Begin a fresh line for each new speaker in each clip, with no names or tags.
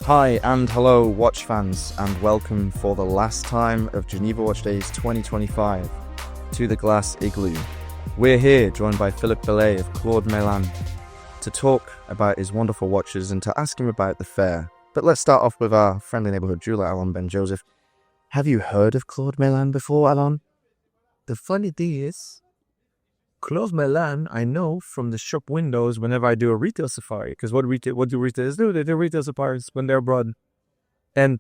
Hi and hello watch fans, and welcome for the last time of Geneva Watch Days 2025 to the Glass Igloo. We're here joined by Philippe Belais of Claude Meylan to talk about his wonderful watches and to ask him about the fair. But let's start off with our friendly neighbourhood jeweller, Alain Ben Joseph. Have you heard of Claude Meylan before, Alain?
The funny thing is, Claude Meylan, I know from the shop windows whenever I do a retail safari. Because what do retailers do? They do retail safaris when they're abroad. And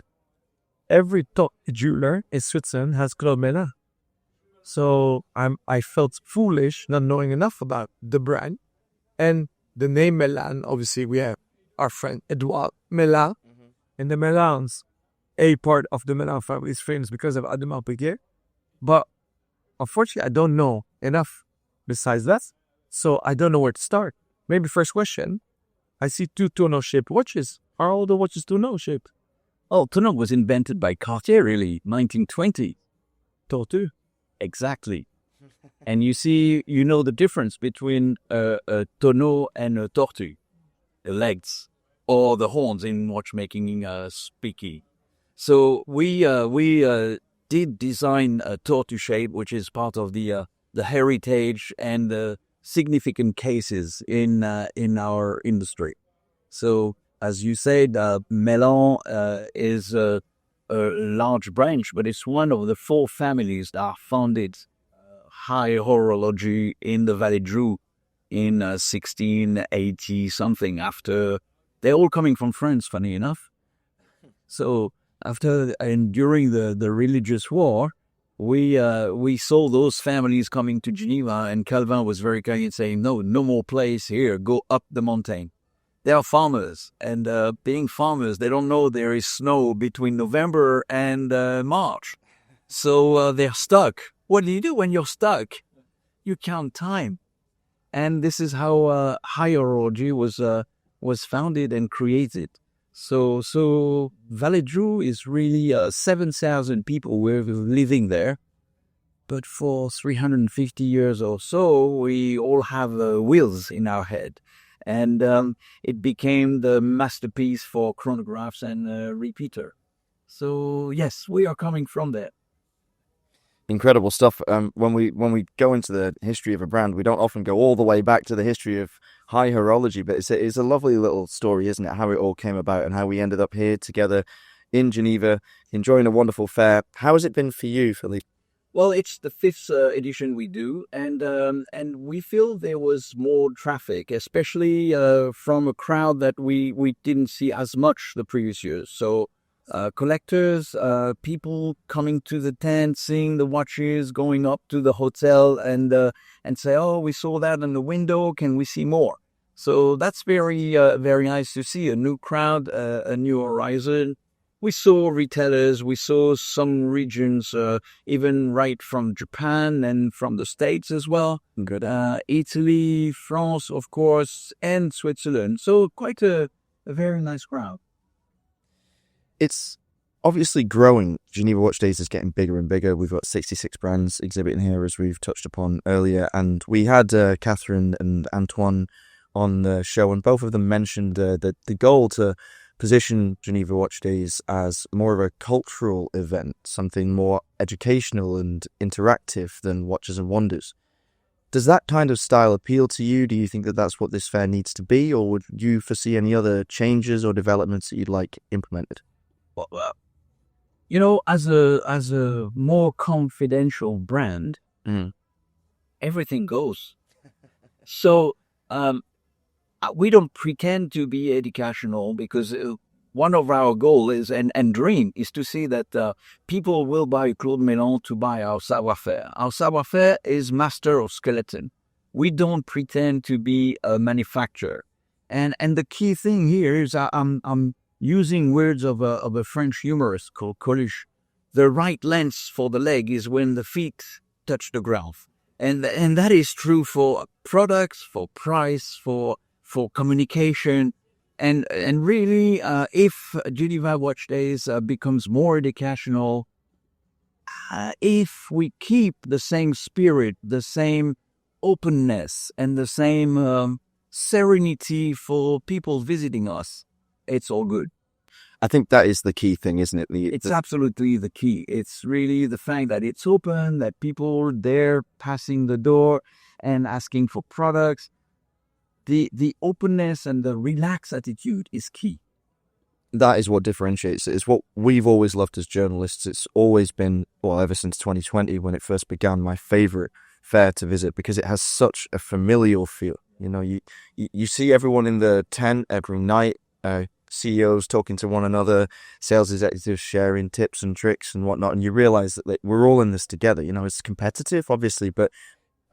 every top jeweler in Switzerland has Claude Meylan. So I felt foolish not knowing enough about the brand. And the name Meylan, obviously we have our friend Edouard Meylan. And the Meylans, a part of the Meylan family, is famous because of Audemars Piguet. But unfortunately, I don't know enough besides that, so I don't know where to start. Maybe first question, I see two tonneau-shaped watches. Are all the watches tonneau-shaped?
Oh, tonneau was invented by Cartier, really, 1920.
Tortue.
Exactly. And you know the difference between a tonneau and a tortue, the legs, or the horns in watchmaking speaking. So we did design a tortue shape, which is part of the heritage and the significant cases in our industry. So, as you said, Meylan is a large branch, but it's one of the four families that founded high horology in the Vallée de Joux in 1680 something. After they're all coming from France, funny enough. So after and during the religious war, we saw those families coming to Geneva, and Calvin was very kind in saying, no more place here, go up the mountain. They are farmers, and being farmers, they don't know there is snow between November and March. So they're stuck. What do you do when you're stuck? You count time. And this is how high horology was founded and created. So Vallée de Joux is really 7,000 people were living there. But for 350 years or so, we all have wheels in our head. And it became the masterpiece for chronographs and repeater. So yes, we are coming from there.
Incredible stuff. When we go into the history of a brand, we don't often go all the way back to the history of high horology, but it's a lovely little story, isn't it? How it all came about and how we ended up here together in Geneva, enjoying a wonderful fair. How has it been for you, Philippe?
Well, it's the fifth edition we do, and we feel there was more traffic, especially from a crowd that we didn't see as much the previous years. So collectors, people coming to the tent, seeing the watches, going up to the hotel and say, oh, we saw that in the window, can we see more? So that's very nice to see, a new crowd, a new horizon. We saw retailers, we saw some regions, even right from Japan and from the States as well.
Good.
Italy, France, of course, and Switzerland. So quite a very nice crowd.
It's obviously growing. Geneva Watch Days is getting bigger and bigger. We've got 66 brands exhibiting here, as we've touched upon earlier. And we had Catherine and Antoine on the show, and both of them mentioned the goal to position Geneva Watch Days as more of a cultural event, something more educational and interactive than Watches and Wonders. Does that kind of style appeal to you? Do you think that that's what this fair needs to be, or would you foresee any other changes or developments that you'd like implemented?
Well, you know, as a more confidential brand, everything goes. So we don't pretend to be educational, because one of our goals is and dream is to see that people will buy Claude Meylan to buy our savoir-faire. Our savoir-faire is master of skeleton. We don't pretend to be a manufacturer. And the key thing here is I'm using words of a French humorist called Coluche. The right length for the leg is when the feet touch the ground. And that is true for products, for price, for communication. And really, if Geneva Watch Days becomes more educational, if we keep the same spirit, the same openness, and the same serenity for people visiting us, it's all good.
I think that is the key thing, isn't it?
It's absolutely the key. It's really the fact that it's open, that people are there passing the door and asking for products. The openness and the relaxed attitude is key.
That is what differentiates it. It's what we've always loved as journalists. It's always been, well, ever since 2020 when it first began, my favorite fair to visit because it has such a familial feel. You know, you see everyone in the tent every night, CEOs talking to one another, sales executives sharing tips and tricks and whatnot, and you realize that we're all in this together. You know, it's competitive, obviously, but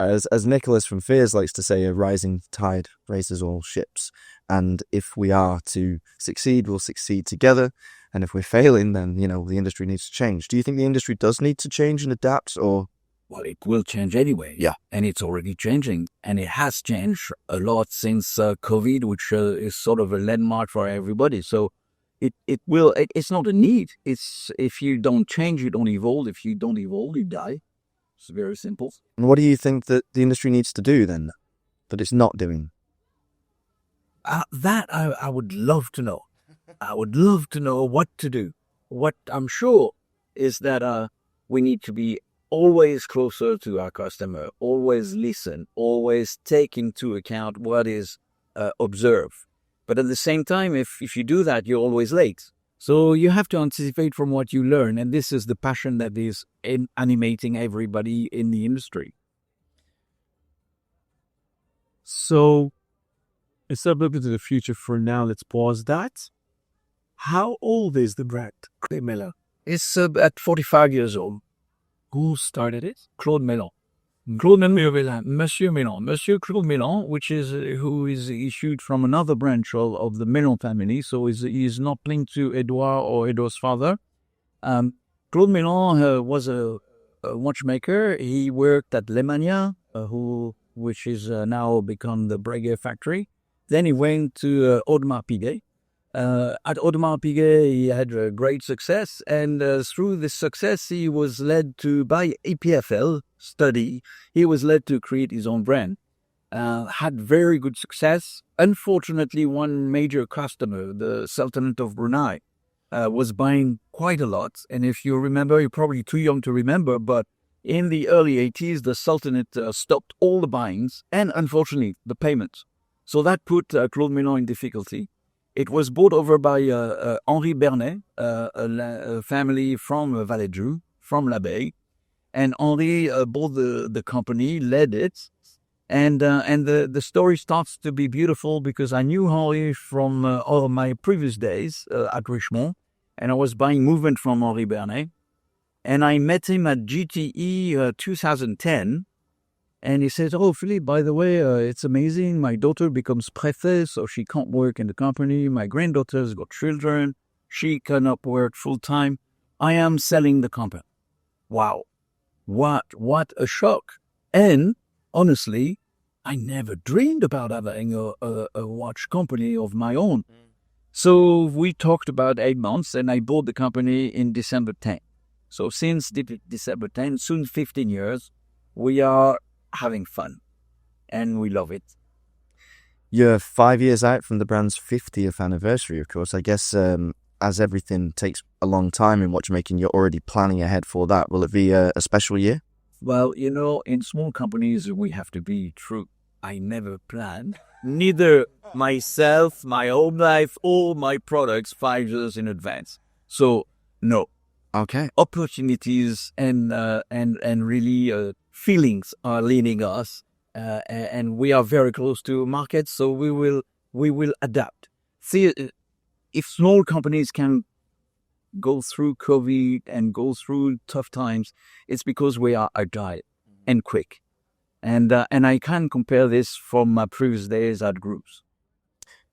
as Nicholas from Fears likes to say, a rising tide raises all ships. And if we are to succeed, we'll succeed together. And if we're failing, then, you know, the industry needs to change. Do you think the industry does need to change and adapt, or?
Well, it will change anyway.
Yeah.
And it's already changing. And it has changed a lot since COVID, which is sort of a landmark for everybody. So it will, it's not a need. It's if you don't change, you don't evolve. If you don't evolve, you die. It's very simple.
And what do you think that the industry needs to do then, that it's not doing?
That I would love to know. I would love to know what to do. What I'm sure is that we need to be always closer to our customer, always listen, always take into account what is observed. But at the same time, if you do that, you're always late. So you have to anticipate from what you learn. And this is the passion that is animating everybody in the industry.
So instead of looking to the future for now, let's pause that. How old is the brand, Meylan?
It's at 45 years old.
Who started it?
Claude Meylan. Claude Meylan, Monsieur Meylan, Monsieur Claude Meylan, who is issued from another branch of the Meylan family, so he is not linked to Edouard or Edouard's father. Claude Meylan was a watchmaker. He worked at Léman, which is now become the Breguet factory. Then he went to Audemars Piguet. At Audemars Piguet, he had a great success, and through this success, he was led to, by EPFL study, he was led to create his own brand. Had very good success. Unfortunately, one major customer, the Sultanate of Brunei, was buying quite a lot. And if you remember, you're probably too young to remember, but in the early 80s, the Sultanate stopped all the buyings and, unfortunately, the payments. So that put Claude Meylan in difficulty. It was bought over by Henri Bernet, a family from Valais-Dru, from l'Abeille. And Henri bought the company, led it. And the story starts to be beautiful because I knew Henri from all my previous days at Richemont. And I was buying movement from Henri Bernet. And I met him at GTE 2010. And he says, "Oh, Philippe, by the way, it's amazing. My daughter becomes préfet, so she can't work in the company. My granddaughter's got children. She cannot work full-time. I am selling the company." Wow. What a shock. And honestly, I never dreamed about having a watch company of my own. So we talked about 8 months, and I bought the company in December 10. So since December 10, soon 15 years, we are having fun, and we love it.
You're 5 years out from the brand's 50th anniversary, of course. I guess as everything takes a long time in watchmaking, you're already planning ahead for that. Will it be a special year?
Well, you know, in small companies, we have to be true. I never plan, neither myself, my home life, or my products 5 years in advance. So, no.
Okay.
Opportunities and really feelings are leading us, and we are very close to markets, so we will adapt. See, if small companies can go through COVID and go through tough times, it's because we are agile and quick, and I can compare this from my previous days at groups.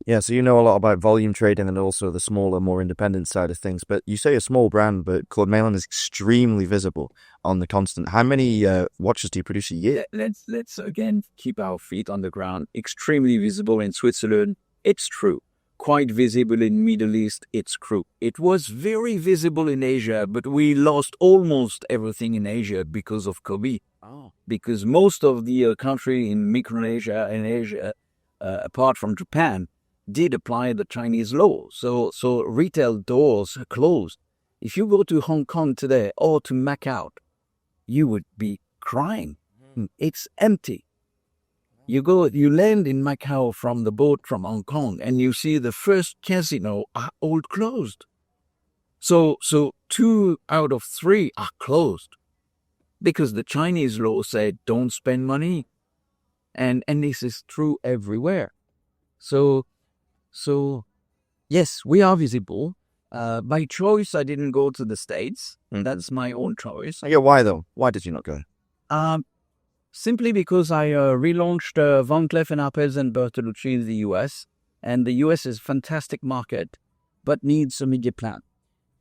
Yeah, so you know a lot about volume trading and also the smaller, more independent side of things. But you say a small brand, but Claude Meylan is extremely visible on the continent. How many watches do you produce a year?
Let's again keep our feet on the ground. Extremely visible in Switzerland, it's true. Quite visible in Middle East, it's true. It was very visible in Asia, but we lost almost everything in Asia because of COVID.
Oh.
Because most of the country in Micronesia and Asia, apart from Japan, did apply the Chinese law. So retail doors are closed. If you go to Hong Kong today or to Macau, you would be crying. It's empty. You land in Macau from the boat from Hong Kong and you see the first casino are all closed. So 2 out of 3 are closed because the Chinese law said don't spend money. And this is true everywhere. So yes, we are visible. By choice, I didn't go to the States. That's my own choice.
Yeah, why though? Why did you not go?
Simply because I relaunched Van Cleef & Arpels and Bertolucci in the US. And the US is a fantastic market, but needs a media plan.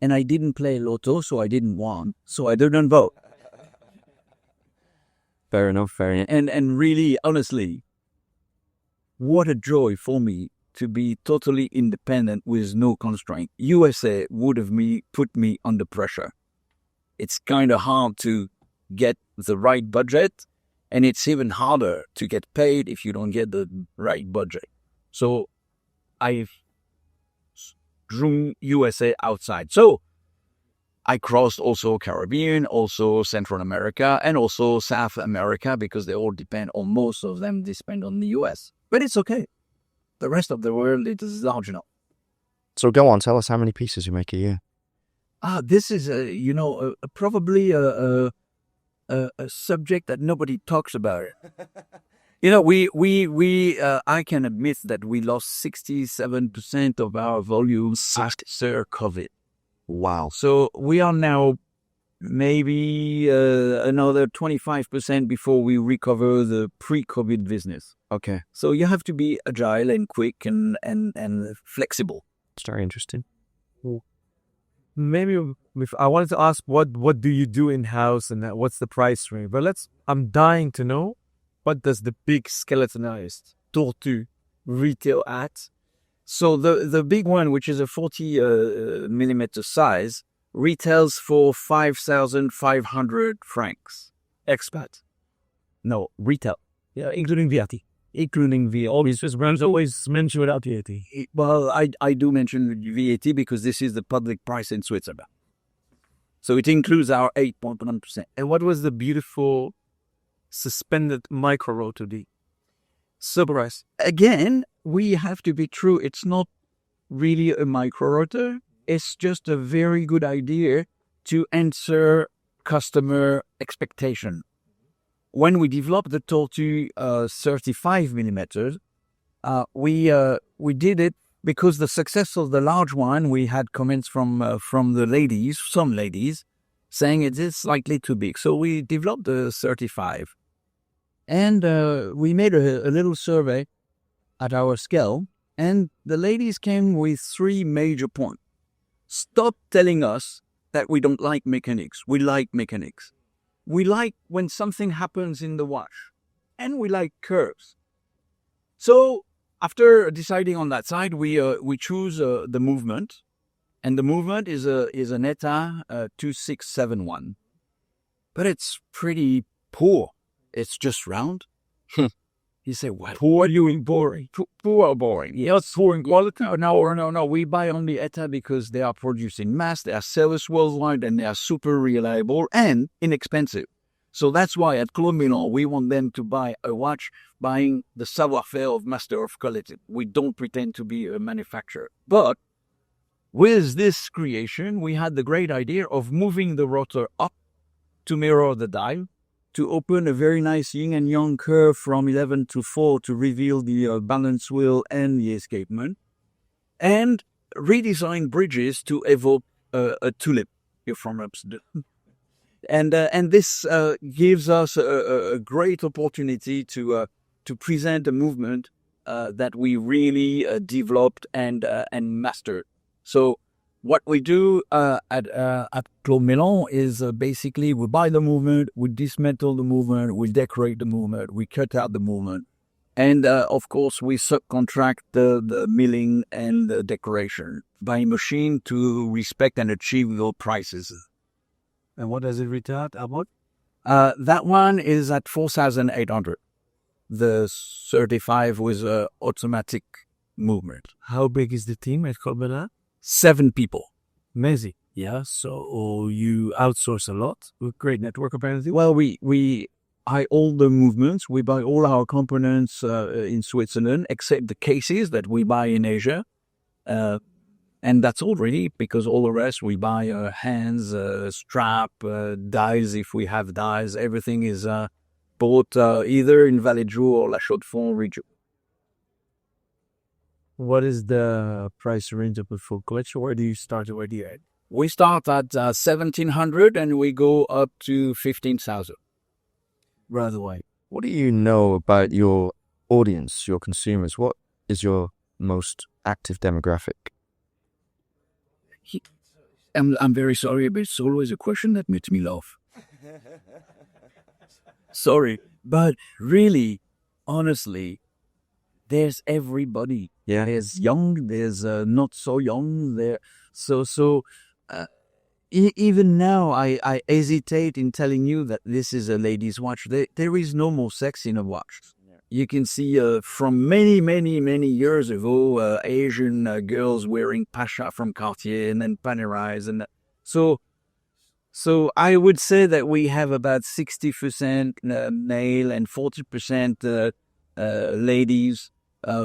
And I didn't play Lotto, so I didn't win. So I didn't vote.
Fair enough, fair enough.
And really, honestly, what a joy for me to be totally independent with no constraint. USA would have put me under pressure. It's kind of hard to get the right budget, and it's even harder to get paid if you don't get the right budget. So I drew USA outside. So I crossed also Caribbean, also Central America, and also South America because they all depend on, most of them depend on the US. But it's okay. The rest of the world, it is large enough.
So go on, tell us how many pieces you make a year.
This is, probably a subject that nobody talks about. I can admit that we lost 67% of our volumes after COVID.
Wow.
So we are now maybe another 25% before we recover the pre-COVID business.
Okay.
So you have to be agile and quick and flexible.
It's very interesting.
Maybe I wanted to ask what do you do in-house and what's the price range? But I'm dying to know, what does the big skeletonized tortue retail at? So the big one, which is a 40 millimeter size, retails for 5,500 francs. Expat.
No, retail.
Yeah, including VAT.
Including VAT.
All these Swiss brands always mention without VAT.
Well, I do mention VAT because this is the public price in Switzerland. So it includes our 8.1%.
And what was the beautiful suspended micro rotor D? Surprise.
Again, we have to be true. It's not really a micro rotor. It's just a very good idea to answer customer expectation. When we developed the Tortue 35 millimeters, we did it because the success of the large one, we had comments from the ladies, some ladies, saying it is slightly too big. So we developed the 35. And we made a little survey at our scale, and the ladies came with 3 major points. Stop telling us that we don't like mechanics. We like mechanics. We like when something happens in the wash, and we like curves. So after deciding on that side, we choose the movement, and the movement is an ETA 2671, but it's pretty poor. It's just round. You say, what?
Poor you in boring.
Poor boring.
Yes, poor in quality.
No. We buy only ETA because they are produced in mass, they are serviced worldwide, and they are super reliable and inexpensive. So that's why at Claude Meylan, we want them to buy a watch buying the savoir-faire of master of quality. We don't pretend to be a manufacturer. But with this creation, we had the great idea of moving the rotor up to mirror the dial, to open a very nice yin and yang curve from 11 to 4 to reveal the balance wheel and the escapement, and redesign bridges to evoke a tulip from Amsterdam. And this gives us a great opportunity to present a movement that we really developed and mastered. So what we do at Claude Meylan is basically we buy the movement, we dismantle the movement, we decorate the movement, we cut out the movement. And of course, we subcontract the milling and the decoration by machine to respect and achieve low prices.
And what does it retail at about?
That one is at 4,800. The 35 with automatic movement.
How big is the team at Claude Mellan?
7 people.
Amazing. Yeah, so you outsource a lot with great network apparently.
Well, we buy all the movements. We buy all our components in Switzerland, except the cases that we buy in Asia. And that's all really, because all the rest we buy hands, strap, dies if we have dies. Everything is bought either in Valéjo or La Chaux-de-Fonds region.
What is the price range of a full collection? Where do you start and where do you end?
We start at 1,700 and we go up to 15,000.
Rather wide.
What do you know about your audience, your consumers? What is your most active demographic?
I'm very sorry, but it's always a question that makes me laugh. Sorry, but really, honestly, there's everybody.
Yeah.
There's young, there's not so young. Even now, I hesitate in telling you that this is a lady's watch. There is no more sex in a watch. You can see from many, many, many years ago, Asian girls wearing Pasha from Cartier and then Panerais. And so I would say that we have about 60% male and 40% ladies.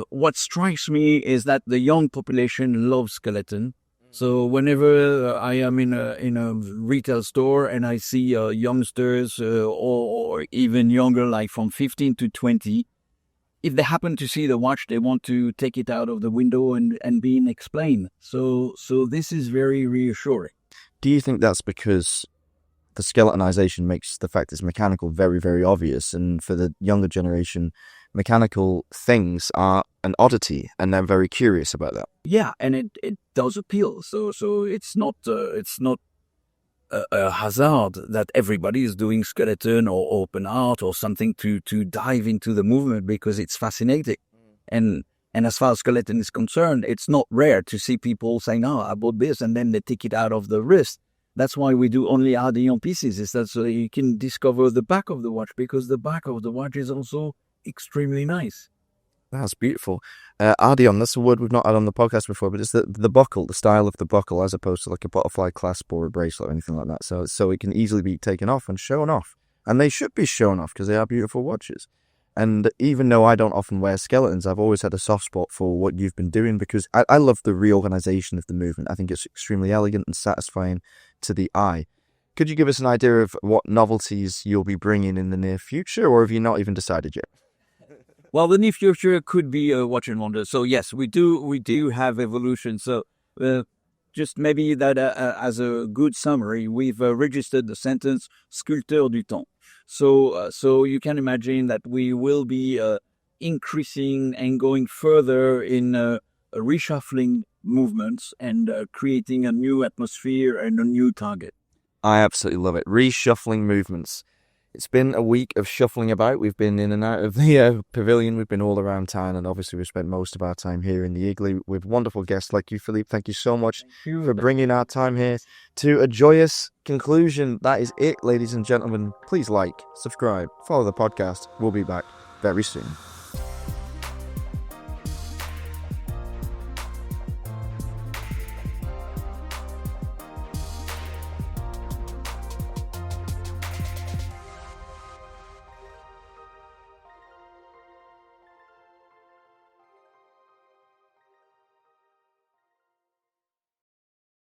What strikes me is that the young population loves skeleton. So whenever I am in a retail store and I see youngsters or even younger, like from 15 to 20, if they happen to see the watch, they want to take it out of the window and being explained. So this is very reassuring.
Do you think that's because the skeletonization makes the fact it's mechanical very, very obvious, and for the younger generation, mechanical things are an oddity and they're very curious about that?
Yeah, and it does appeal. So it's not a hazard that everybody is doing skeleton or open art or something to dive into the movement, because it's fascinating. And as far as skeleton is concerned, it's not rare to see people saying, "Oh, I bought this," and then they take it out of the wrist. That's why we do only Ardillon pieces, is that so you can discover the back of the watch, because the back of the watch is also extremely nice.
That's beautiful. Ardillon, that's a word we've not had on the podcast before, but it's the buckle, the style of the buckle, as opposed to like a butterfly clasp or a bracelet or anything like that. So it can easily be taken off and shown off. And they should be shown off because they are beautiful watches. And even though I don't often wear skeletons, I've always had a soft spot for what you've been doing, because I love the reorganization of the movement. I think it's extremely elegant and satisfying to the eye. Could you give us an idea of what novelties you'll be bringing in the near future, or have you not even decided yet?
Well, the near future could be a watch and wonder. So yes, we do have evolution. So just maybe that as a good summary, we've registered the sentence "sculpteur du temps." So you can imagine that we will be increasing and going further in reshuffling movements and creating a new atmosphere and a new target.
I absolutely love it. Reshuffling movements. It's been a week of shuffling about. We've been in and out of the pavilion. We've been all around town, and obviously we've spent most of our time here in the Igloo with wonderful guests like you, Philippe. Thank you so much for bringing our time here to a joyous conclusion. That is it, ladies and gentlemen. Please like, subscribe, follow the podcast. We'll be back very soon.